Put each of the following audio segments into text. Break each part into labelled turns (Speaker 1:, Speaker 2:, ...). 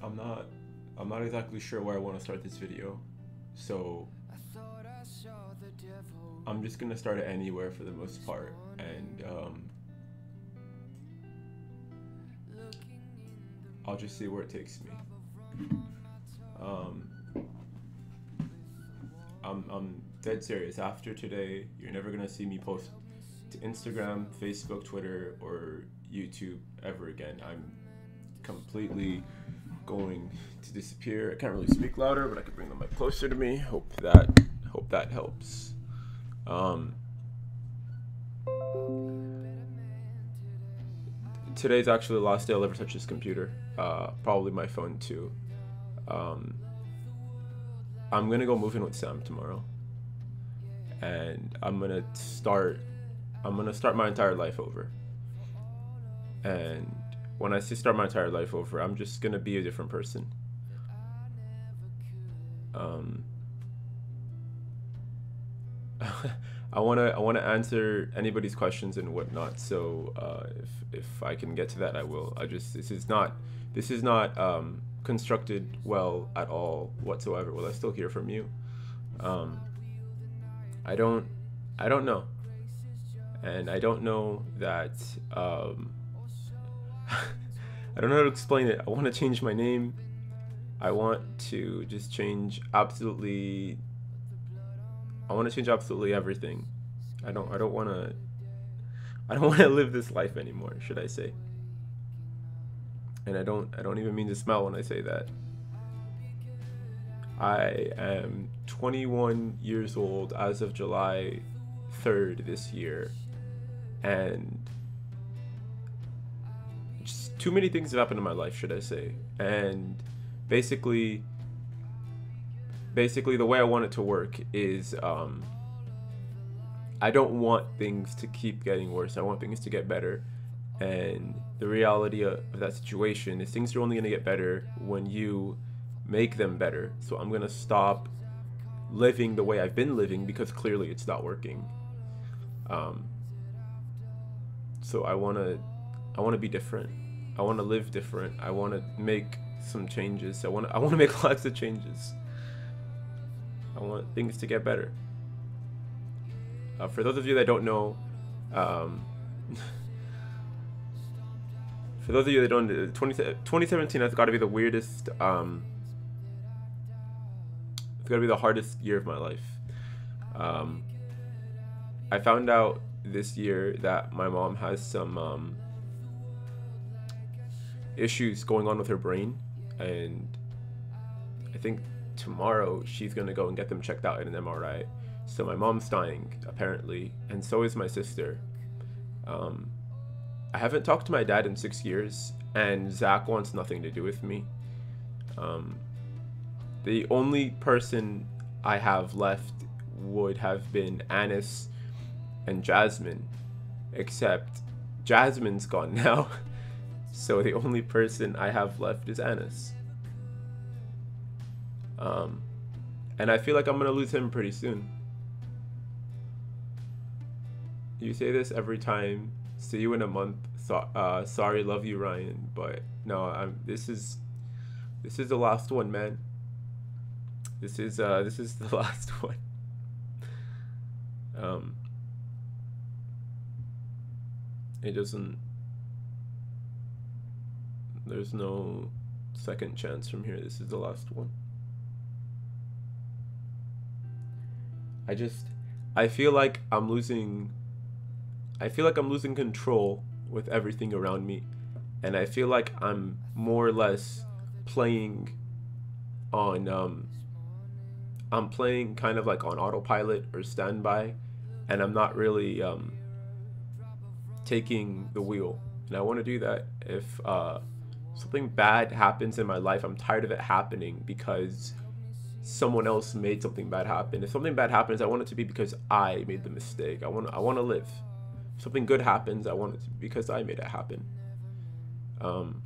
Speaker 1: I'm not I'm not exactly sure where I want to start this video, so I'm just gonna start it anywhere for the most part, and I'll just see where it takes me. Um, I'm dead serious. After today, you're never gonna see me post to Instagram, Facebook, Twitter, or YouTube ever again. I'm completely going to disappear. I can't really speak louder, but I can bring the mic closer to me. Hope that helps. Um, Today's actually the last day I'll ever touch this computer. Probably my phone too. Um, I'm gonna go move in with Sam tomorrow, and I'm gonna start my entire life over. And when I say start my entire life over, I'm just gonna be a different person. Um, I wanna answer anybody's questions and whatnot. So if I can get to that, I will. This is not constructed well at all whatsoever. Will I still hear from you? Um, I don't I don't know, and I don't know that. I don't know how to explain it. I want to change my name. I want to just change absolutely. I want to change absolutely everything. I don't want to. I don't want to live this life anymore, should I say? And I don't even mean to smile when I say that. I am 21 years old as of July 3rd this year, and just too many things have happened in my life, should I say? And basically, basically the way I want it to work is I don't want things to keep getting worse. I want things to get better. And the reality of that situation is things are only going to get better when you make them better. So I'm going to stop living the way I've been living because clearly it's not working. Um, so I want to be different. I want to live different. I want to make some changes. I want to make lots of changes. I want things to get better. For those of you that don't know, um, for those of you that don't, 2017 has got to be the weirdest. It's got to be the hardest year of my life. Um, I found out this year that my mom has some issues going on with her brain, and I think tomorrow she's gonna go and get them checked out in an MRI. So my mom's dying apparently, and so is my sister. Um, I haven't talked to my dad in 6 years, and Zach wants nothing to do with me. Um, the only person I have left would have been Anis and Jasmine, except Jasmine's gone now. So the only person I have left is Anis. And I feel like I'm gonna lose him pretty soon. You say this every time. See you in a month. Sorry, love you, Ryan. But no, this is the last one, man. This is the last one. Um, it doesn't. There's no second chance from here. This is the last one. I feel like I'm losing. I feel like I'm losing control with everything around me, and I feel like I'm more or less playing on. I'm playing kind of like on autopilot or standby, and I'm not really taking the wheel. And I want to do that. If something bad happens in my life, I'm tired of it happening because someone else made something bad happen. If something bad happens, I want it to be because I made the mistake. I want to live. If something good happens, I want it to be because I made it happen. Um,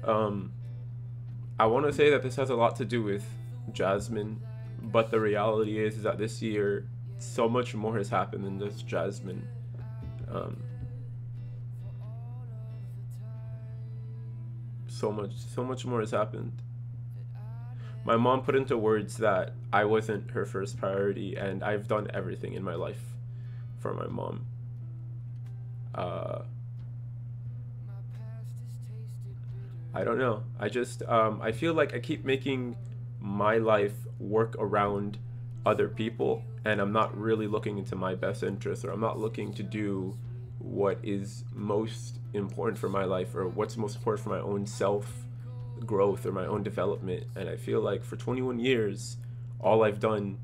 Speaker 1: um, I want to say that this has a lot to do with Jasmine, but the reality is that this year so much more has happened than just Jasmine. So much more has happened. My mom put into words that I wasn't her first priority, and I've done everything in my life for my mom. I don't know. I feel like I keep making my life work around other people, and I'm not really looking into my best interest, or I'm not looking to do what is most important for my life, or what's most important for my own self growth or my own development. And I feel like for 21 years, all I've done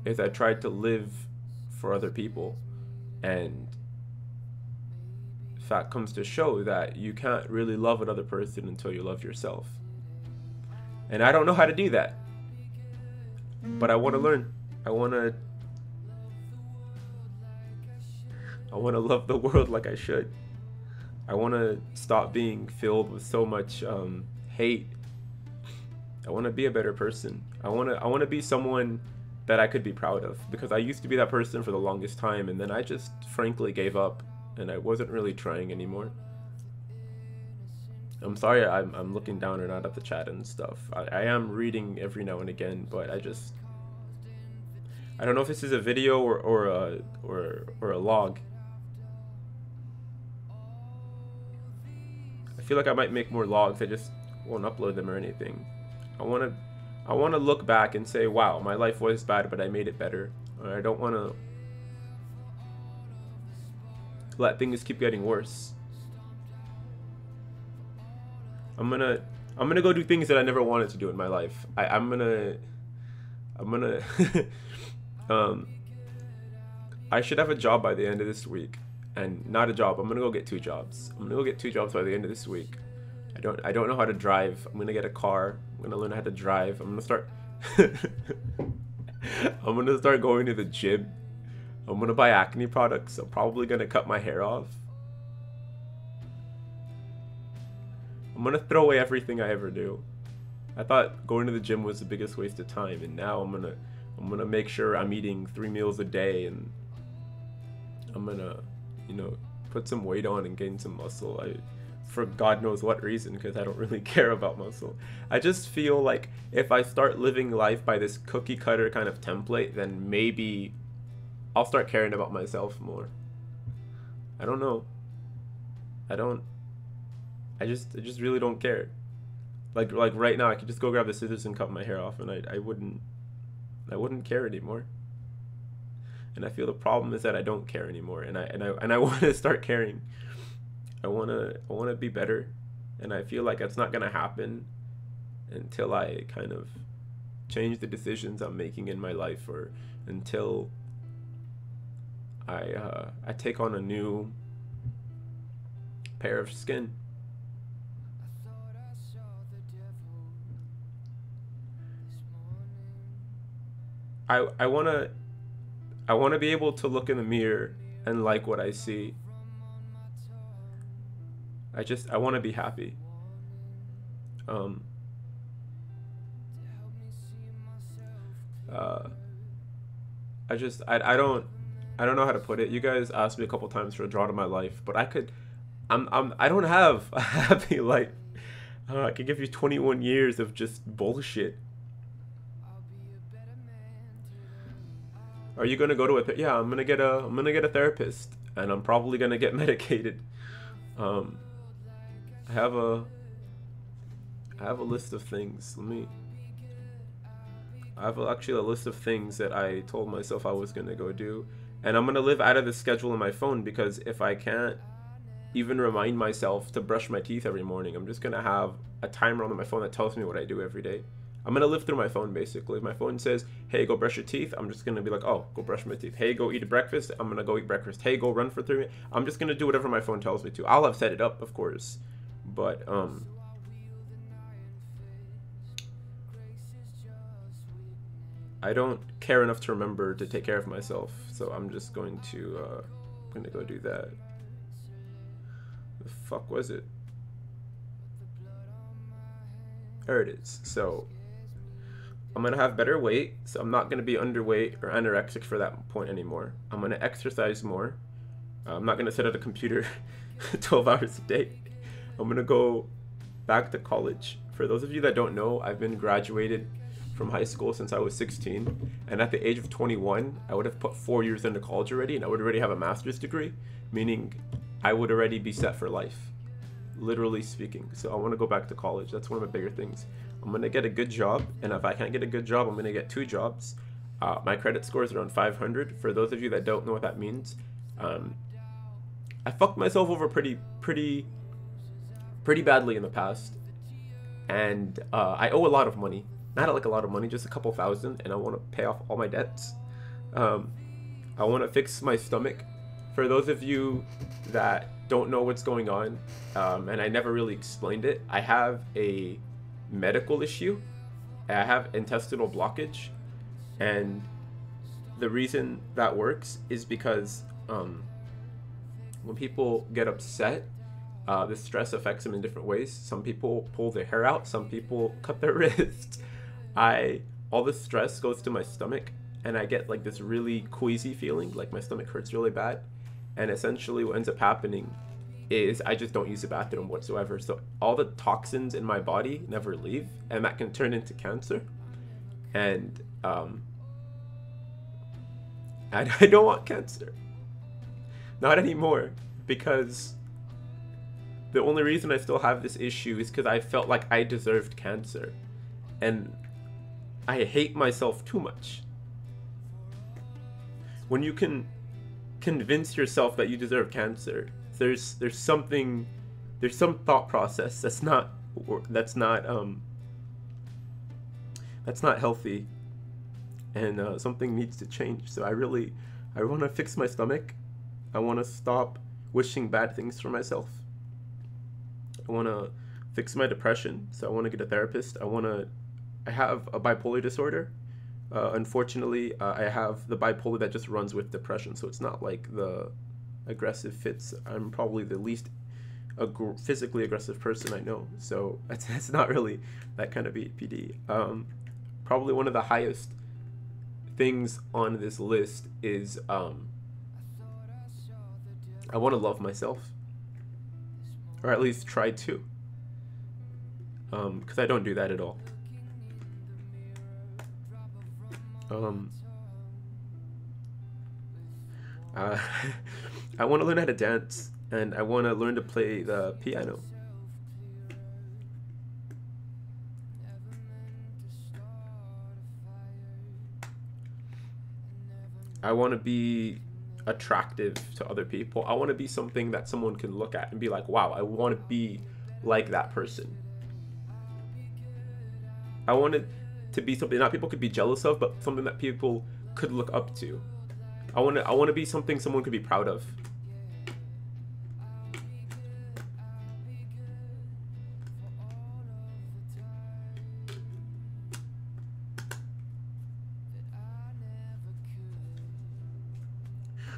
Speaker 1: is I tried to live for other people, and fact comes to show that you can't really love another person until you love yourself. And I don't know how to do that, but I want to learn. I want to love the world like I should. I want to stop being filled with so much hate. I want to be a better person. I want to be someone that I could be proud of, because I used to be that person for the longest time, and then I just frankly gave up, and I wasn't really trying anymore. I'm sorry I'm looking down and out at the chat and stuff. I am reading every now and again, but I don't know if this is a video or a log. I feel like I might make more logs. I just won't upload them or anything. I want to look back and say, wow, my life was bad, but I made it better. I don't want to let things keep getting worse. I'm gonna go do things that I never wanted to do in my life. I'm gonna I should have a job by the end of this week. And not a job. I'm gonna go get 2 jobs. I'm gonna go get 2 jobs by the end of this week. I don't know how to drive. I'm gonna get a car. I'm gonna learn how to drive. I'm gonna start I'm gonna start going to the gym. I'm gonna buy acne products. I'm probably gonna cut my hair off. I'm gonna throw away everything I ever do. I thought going to the gym was the biggest waste of time, and now I'm gonna make sure I'm eating 3 meals a day, and I'm gonna, you know, put some weight on and gain some muscle. For God knows what reason, because I don't really care about muscle. I just feel like if I start living life by this cookie cutter kind of template, then maybe I'll start caring about myself more. I don't know. I just really don't care. Like right now, I could just go grab the scissors and cut my hair off, and I wouldn't care anymore. And I feel the problem is that I don't care anymore, and I want to start caring. I want to be better, and I feel like that's not gonna happen until I kind of change the decisions I'm making in my life, or until I take on a new pair of skin. I want to be able to look in the mirror and like what I see. I want to be happy. I don't know how to put it. You guys asked me a couple times for a draw to my life, but I don't have a happy life. I could give you 21 years of just bullshit. Are you gonna go to a yeah? I'm gonna get a therapist, and I'm probably gonna get medicated. I have a list of things. I have actually a list of things that I told myself I was gonna go do, and I'm gonna live out of the schedule on my phone, because if I can't even remind myself to brush my teeth every morning, I'm just gonna have a timer on my phone that tells me what I do every day. I'm gonna live through my phone, basically. If my phone says, hey, go brush your teeth, I'm just gonna be like, oh, go brush my teeth. Hey, go eat a breakfast, I'm gonna go eat breakfast. Hey, go run for 3 minutes. I'm just gonna do whatever my phone tells me to. I'll have set it up, of course, but I don't care enough to remember to take care of myself, so I'm just going to go do that. The fuck was it? There it is. So I'm gonna have better weight, so I'm not gonna be underweight or anorexic for that point anymore. I'm gonna exercise more. I'm not gonna sit at a computer 12 hours a day. I'm gonna go back to college. For those of you that don't know, I've been graduated from high school since I was 16, and at the age of 21, I would have put 4 years into college already, and I would already have a master's degree, meaning I would already be set for life, literally speaking. So I want to go back to college. That's one of my bigger things. I'm gonna get a good job, and if I can't get a good job, I'm gonna get 2 jobs. My credit score is around 500. For those of you that don't know what that means, I fucked myself over pretty badly in the past, and I owe a lot of money. Not like a lot of money, just a couple thousand, and I want to pay off all my debts. I want to fix my stomach. For those of you that don't know what's going on, and I never really explained it, I have a medical issue. I have intestinal blockage, and the reason that works is because when people get upset, the stress affects them in different ways. Some people pull their hair out, some people cut their wrists. All the stress goes to my stomach, and I get like this really queasy feeling, like my stomach hurts really bad. And essentially what ends up happening is I just don't use the bathroom whatsoever. So all the toxins in my body never leave, and that can turn into cancer. And I don't want cancer. Not anymore, because the only reason I still have this issue is because I felt like I deserved cancer. And I hate myself too much. When you can convince yourself that you deserve cancer, there's some thought process that's not healthy, and something needs to change. So I want to fix my stomach. I want to stop wishing bad things for myself. I want to fix my depression, so I want to get a therapist. I have a bipolar disorder. Unfortunately, I have the bipolar that just runs with depression, so it's not like the aggressive fits. I'm probably the least physically aggressive person I know, so that's not really that kind of BPD. Probably one of the highest things on this list is I want to love myself, or at least try to, because I don't do that at all. I want to learn how to dance, and I want to learn to play the piano. I want to be attractive to other people. I want to be something that someone can look at and be like, wow, I want to be like that person. I want it to be something not people could be jealous of, but something that people could look up to. I want to be something someone could be proud of.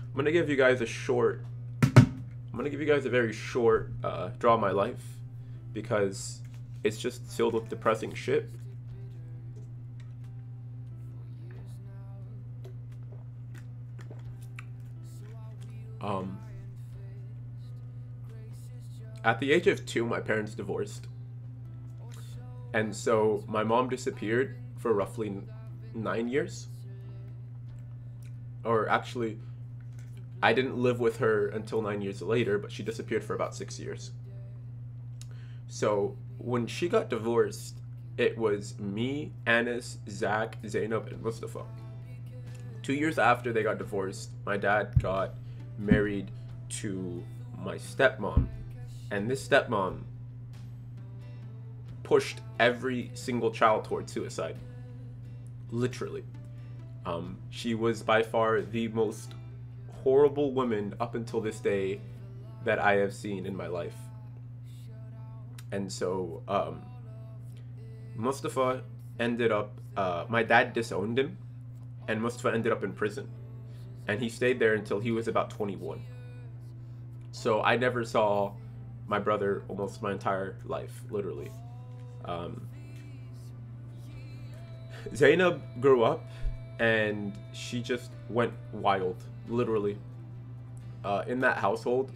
Speaker 1: I'm gonna give you guys a very short draw my life, because it's just filled with depressing shit. At the age of 2, my parents divorced, and so my mom disappeared for roughly 9 years. Or actually, I didn't live with her until 9 years later, but she disappeared for about 6 years. So when she got divorced, it was me, Anis, Zach, Zainab, and Mustafa. 2 years after they got divorced, my dad got married to my stepmom, and this stepmom pushed every single child towards suicide. Literally. She was by far the most horrible woman up until this day that I have seen in my life. And so Mustafa ended up, my dad disowned him, and Mustafa ended up in prison. And he stayed there until he was about 21. So I never saw my brother almost my entire life, literally. Zainab grew up and she just went wild, literally. In that household,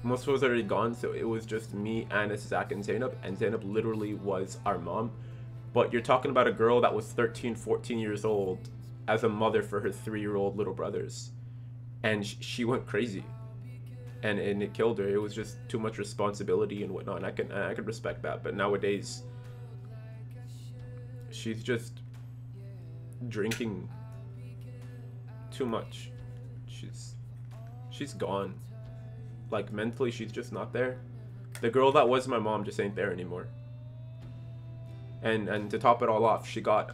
Speaker 1: most of us already gone, so it was just me, Anis, Zach, and Zainab literally was our mom. But you're talking about a girl that was 13, 14 years old as a mother for her 3-year-old little brothers. And she went crazy. And it killed her. It was just too much responsibility and whatnot. And I can respect that. But nowadays, she's just drinking too much. She's gone. Like, mentally, she's just not there. The girl that was my mom just ain't there anymore. And to top it all off, she got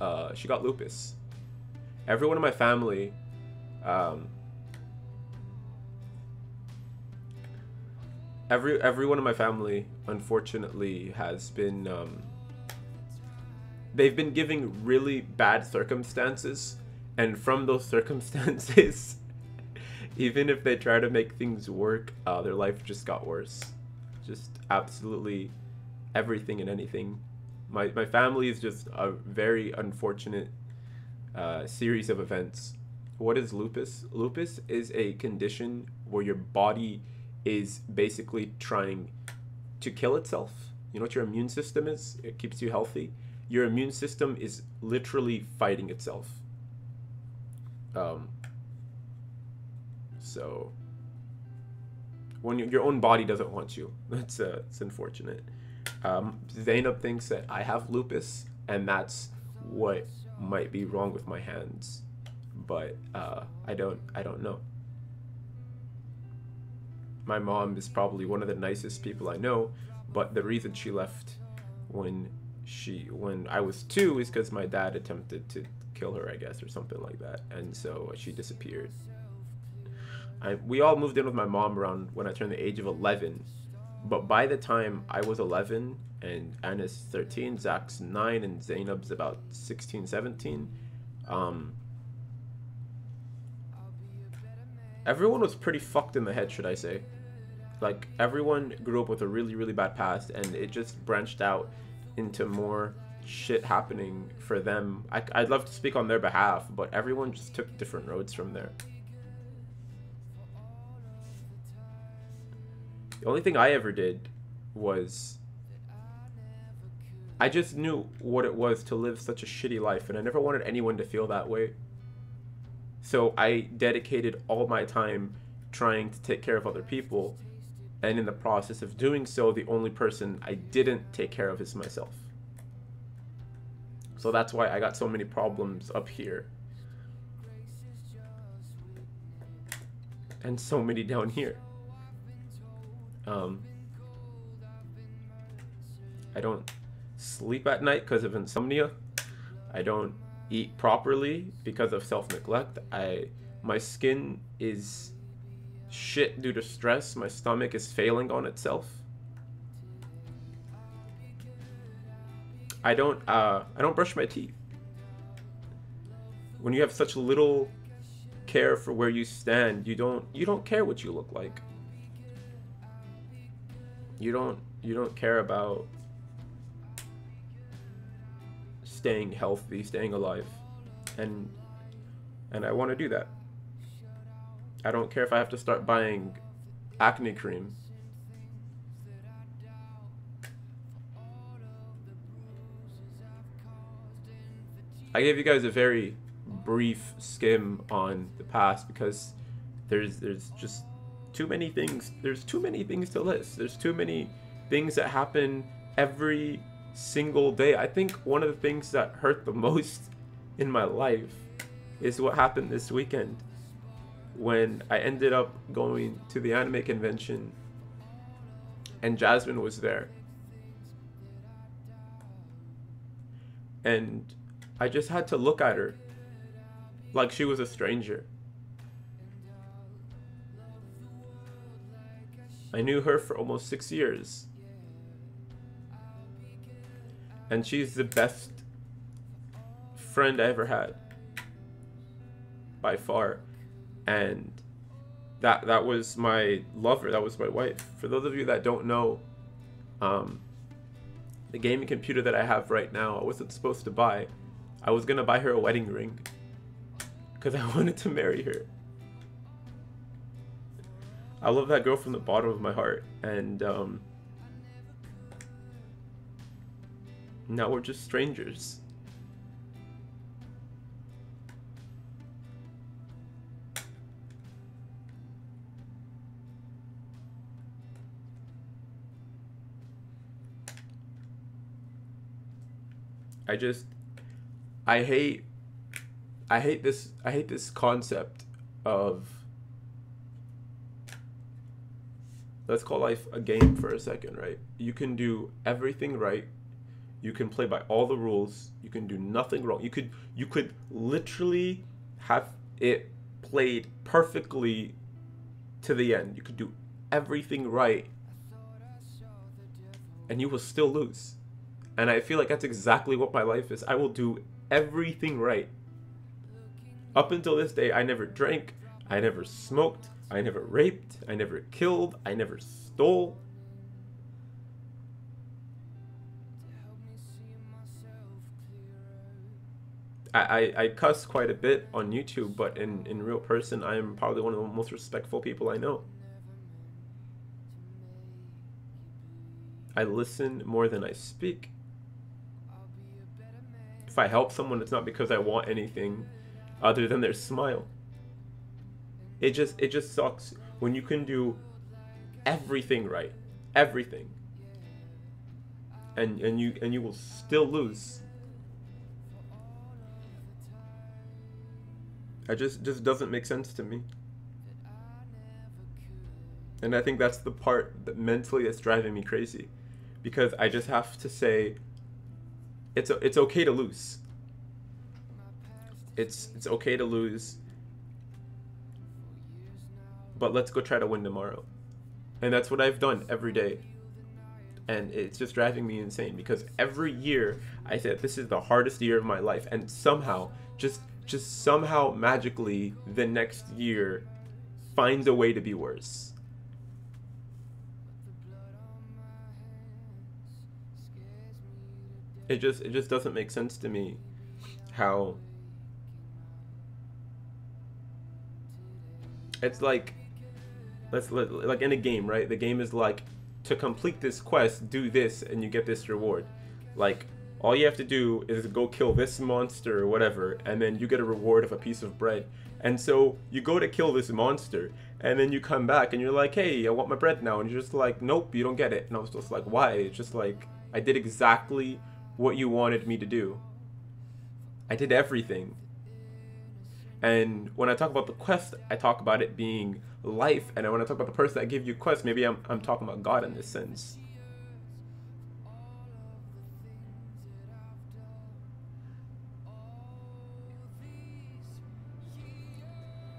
Speaker 1: lupus. Everyone in my family, everyone in my family, unfortunately, has been they've been giving really bad circumstances, and from those circumstances, even if they try to make things work, their life just got worse. Just absolutely everything and anything. My family is just a very unfortunate series of events. What is lupus? Lupus is a condition where your body is basically trying to kill itself. You know what your immune system is? It keeps you healthy. Your immune system is literally fighting itself. So when your own body doesn't want you, it's unfortunate. Zainab thinks that I have lupus, and that's what might be wrong with my hands, but I don't know. My mom is probably one of the nicest people I know, but the reason she left when I was 2 is because my dad attempted to kill her, I guess, or something like that, and so she disappeared. We all moved in with my mom around when I turned the age of 11, but by the time I was 11 and Anna's 13, Zach's 9, and Zainab's about 16, 17, everyone was pretty fucked in the head, should I say. Like, everyone grew up with a really, really bad past, and it just branched out into more shit happening for them. I'd love to speak on their behalf, but everyone just took different roads from there. The only thing I ever did was I just knew what it was to live such a shitty life, and I never wanted anyone to feel that way. So I dedicated all my time trying to take care of other people, and in the process of doing so, the only person I didn't take care of is myself. So that's why I got so many problems up here. And so many down here. I don't sleep at night because of insomnia. I don't eat properly because of self-neglect. My skin is shit due to stress. My stomach is failing on itself. I don't brush my teeth. When you have such little care for where you stand, you don't care what you look like. You don't care about staying healthy, staying alive, and I want to do that. I don't care if I have to start buying acne cream. I gave you guys a very brief skim on the past because there's just too many things. There's too many things to list. There's too many things that happen every single day. I think one of the things that hurt the most in my life is what happened this weekend when I ended up going to the anime convention and Jasmine was there. And I just had to look at her like she was a stranger. I knew her for almost 6 years. And she's the best friend I ever had. By far. And that was my lover. That was my wife. For those of you that don't know, the gaming computer that I have right now, I wasn't supposed to buy. I was gonna buy her a wedding ring because I wanted to marry her. I love that girl from the bottom of my heart, and now we're just strangers. I hate this concept of, let's call life a game for a second, right? You can do everything right. You can play by all the rules. You can do nothing wrong. You could literally have it played perfectly to the end. You could do everything right and you will still lose. And I feel like that's exactly what my life is. I will do everything right. Up until this day, I never drank, I never smoked, I never raped, I never killed, I never stole. I cuss quite a bit on YouTube, but in real person, I am probably one of the most respectful people I know. I listen more than I speak. If I help someone, it's not because I want anything other than their smile. It just sucks when you can do everything right, everything, and you will still lose. It just doesn't make sense to me. And I think that's the part that mentally that's driving me crazy, because I just have to say it's okay to lose. It's okay to lose, but let's go try to win tomorrow. And that's what I've done every day. And it's just driving me insane, because every year I said this is the hardest year of my life, and somehow just somehow magically the next year finds a way to be worse. It just doesn't make sense to me how it's like, like in a game, right? The game is like, to complete this quest, do this and you get this reward. Like, all you have to do is go kill this monster or whatever, and then you get a reward of a piece of bread. And so you go to kill this monster, and then you come back and you're like, hey, I want my bread now. And you're just like, nope, you don't get it. And I was just like, why? It's just like, I did exactly what you wanted me to do. I did everything. And when I talk about the quest, I talk about it being life. And when I talk about the person that gave you quest, maybe I'm talking about God in this sense.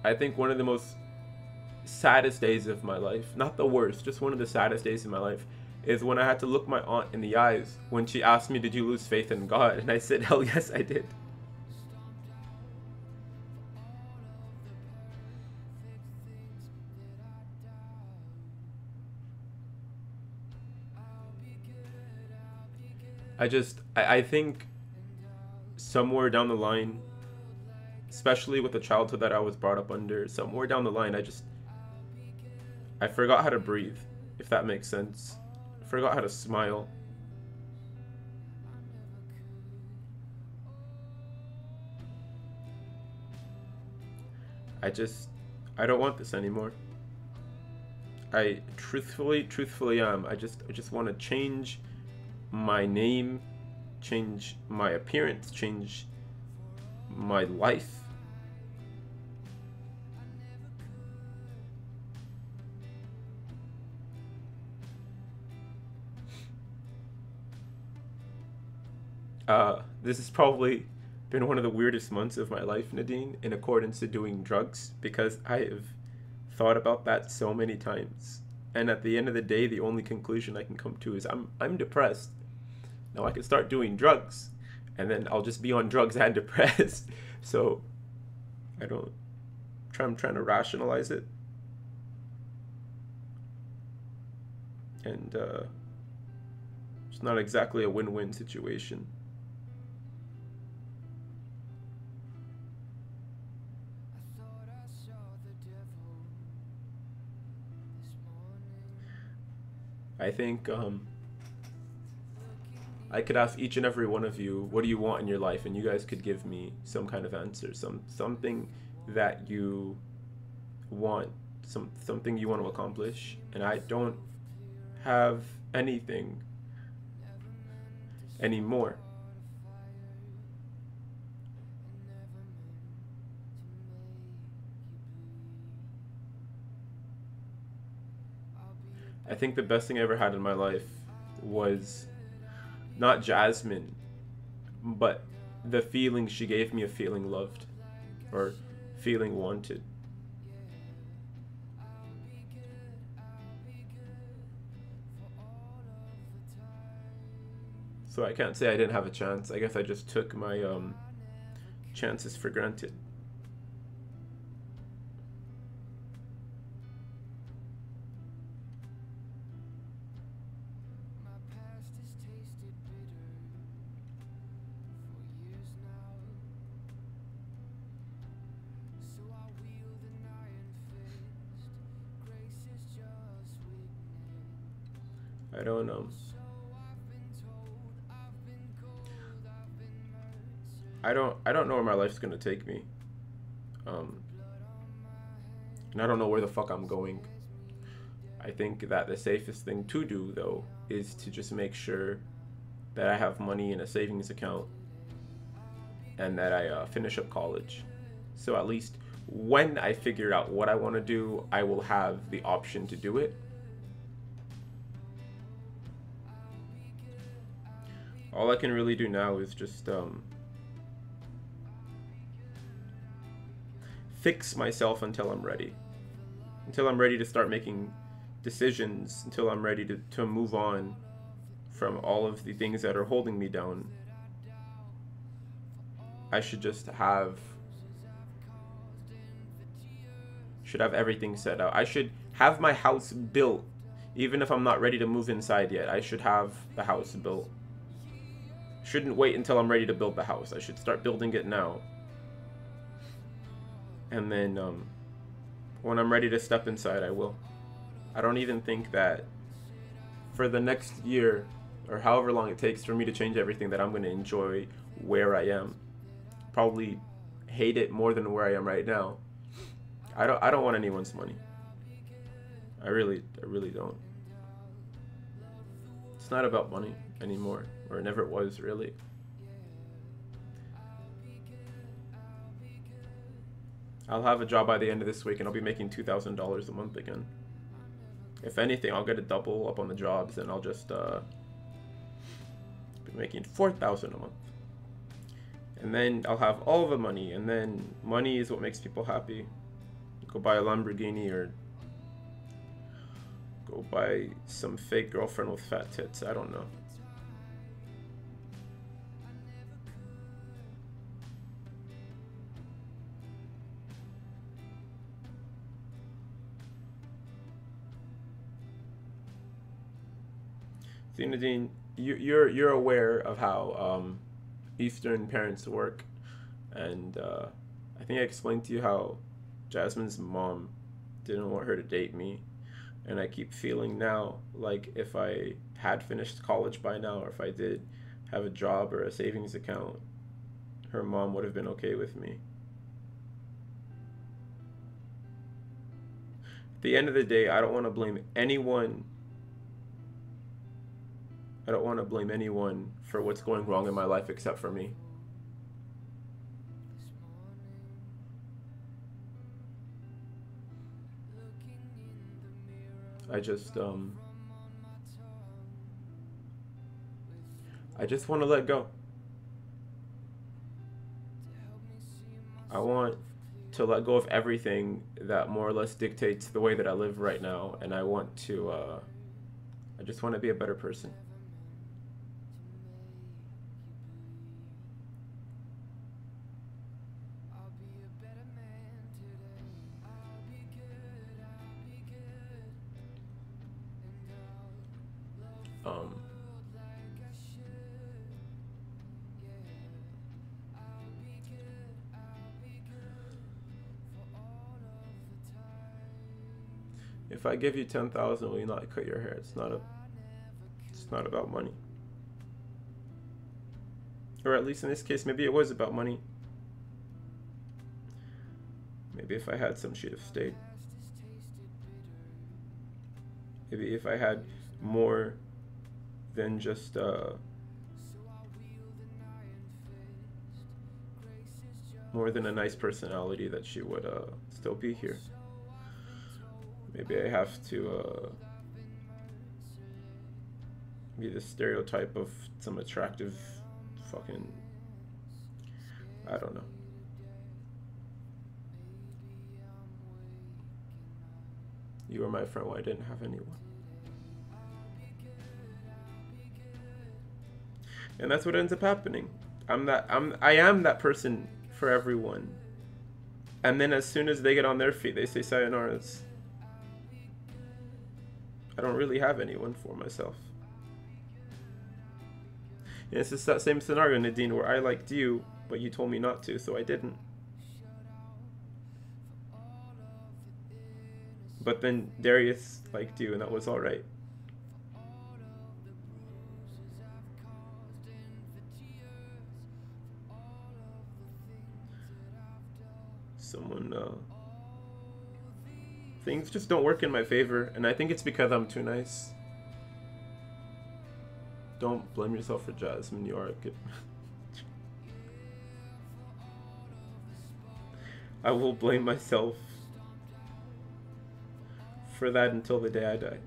Speaker 1: I think one of the most saddest days of my life, not the worst, just one of the saddest days of my life, is when I had to look my aunt in the eyes when she asked me, did you lose faith in God? And I said, hell yes, I did. I think somewhere down the line, especially with the childhood that I was brought up under, somewhere down the line, I forgot how to breathe, if that makes sense. I forgot how to smile. I don't want this anymore. I truthfully I just want to change my name, change my appearance, change my life. This has probably been one of the weirdest months of my life, Nadine, in accordance to doing drugs, because I have thought about that so many times. And at the end of the day, the only conclusion I can come to is I'm depressed. Now I can start doing drugs, and then I'll just be on drugs and depressed. So I'm trying to rationalize it. And it's not exactly a win-win situation. I think I could ask each and every one of you, what do you want in your life? And you guys could give me some kind of answer, something that you want, something you want to accomplish. And I don't have anything anymore. I think the best thing I ever had in my life was not Jasmine, but the feeling she gave me of feeling loved or feeling wanted. So I can't say I didn't have a chance. I guess I just took my chances for granted. I don't know. I don't know where my life's gonna take me. And I don't know where the fuck I'm going. I think that the safest thing to do though is to just make sure that I have money in a savings account and that I finish up college. So at least when I figure out what I want to do, I will have the option to do it. All I can really do now is just fix myself until I'm ready. Until I'm ready to start making decisions, until I'm ready to move on from all of the things that are holding me down. I should just have everything set out. I should have my house built. Even if I'm not ready to move inside yet, I should have the house built. Shouldn't wait until I'm ready to build the house. I should start building it now. And then when I'm ready to step inside, I will. I don't even think that for the next year or however long it takes for me to change everything that I'm going to enjoy where I am. Probably hate it more than where I am right now. I don't want anyone's money. I really don't. It's not about money anymore, or it never was really. I'll have a job by the end of this week and I'll be making $2,000 a month again. If anything, I'll get a double up on the jobs and I'll just be making $4,000 a month. And then I'll have all the money, and then money is what makes people happy. Go buy a Lamborghini or go buy some fake girlfriend with fat tits. I don't know. Zinedine, you're aware of how Eastern parents work, and I think I explained to you how Jasmine's mom didn't want her to date me, and I keep feeling now like if I had finished college by now, or if I did have a job or a savings account, her mom would have been okay with me. At the end of the day, I don't want to blame anyone. I don't want to blame anyone for what's going wrong in my life except for me. I just want to let go. I want to let go of everything that more or less dictates the way that I live right now, and I want to I just want to be a better person. If I give you 10,000, will you not cut your hair? It's not a It's not about money. Or at least in this case, maybe it was about money. Maybe if I had some, she'd have stayed. Maybe if I had more than just more than a nice personality, that she would still be here. Maybe I have to be the stereotype of some attractive fucking, I don't know. You were my friend when I didn't have anyone. And that's what ends up happening. I am that person for everyone. And then as soon as they get on their feet, they say sayonara's. I don't really have anyone for myself. And it's just that same scenario, Nadine, where I liked you, but you told me not to, so I didn't. But then Darius liked you, and that was alright. Things just don't work in my favor, and I think it's because I'm too nice. Don't blame yourself for Jasmine, you are a good... I will blame myself for that until the day I die.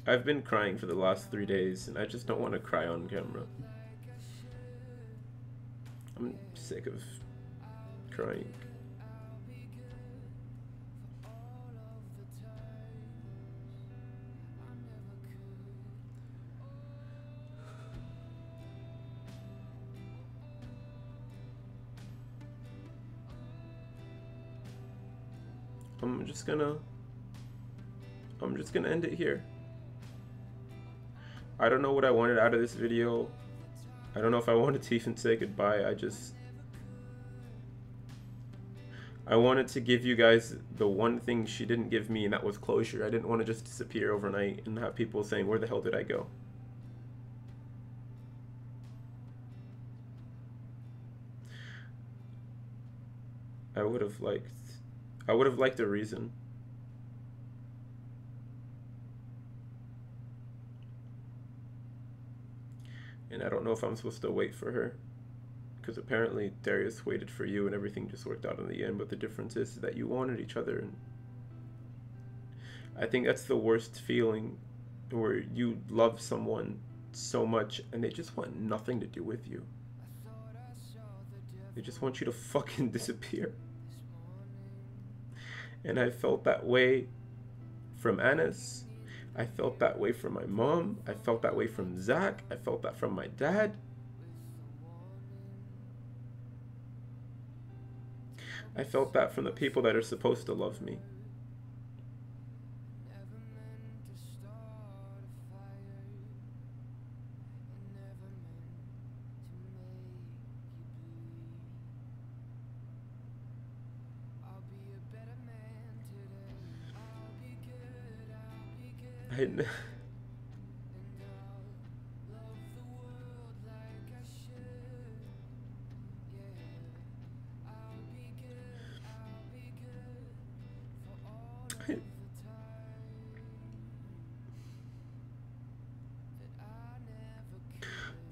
Speaker 1: I've been crying for the last 3 days, and I just don't want to cry on camera. I'm sick of crying. I'm just gonna end it here. I don't know what I wanted out of this video. I don't know if I wanted to even say goodbye. I wanted to give you guys the one thing she didn't give me, and that was closure. I didn't want to just disappear overnight and have people saying, where the hell did I go? I would have liked a reason. And I don't know if I'm supposed to wait for her, because apparently Darius waited for you and everything just worked out in the end, but the difference is that you wanted each other. And I think that's the worst feeling, where you love someone so much and they just want nothing to do with you. They just want you to fucking disappear. And I felt that way from Anis. I felt that way from my mom. I felt that way from Zach. I felt that from my dad. I felt that from the people that are supposed to love me.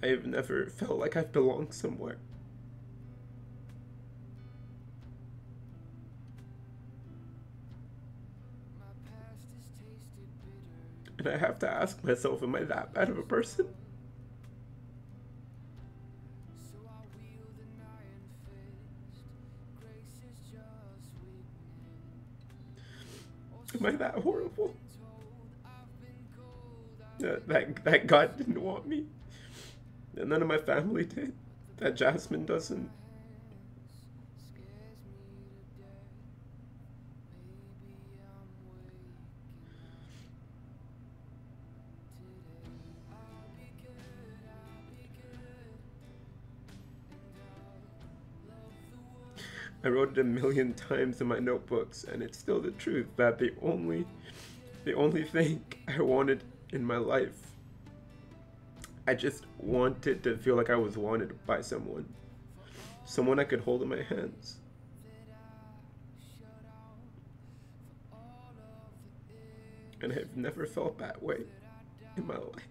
Speaker 1: I've never felt like I've belonged somewhere. And I have to ask myself, am I that bad of a person? Am I that horrible? That God didn't want me. And none of my family did. That Jasmine doesn't. I wrote it a million times in my notebooks, and it's still the truth that the only thing I wanted in my life, I just wanted to feel like I was wanted by someone. Someone I could hold in my hands. And I've never felt that way in my life.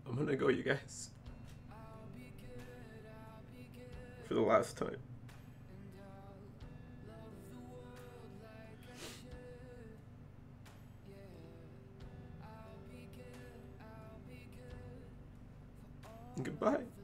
Speaker 1: I'm gonna go, you guys, for the last time. Goodbye.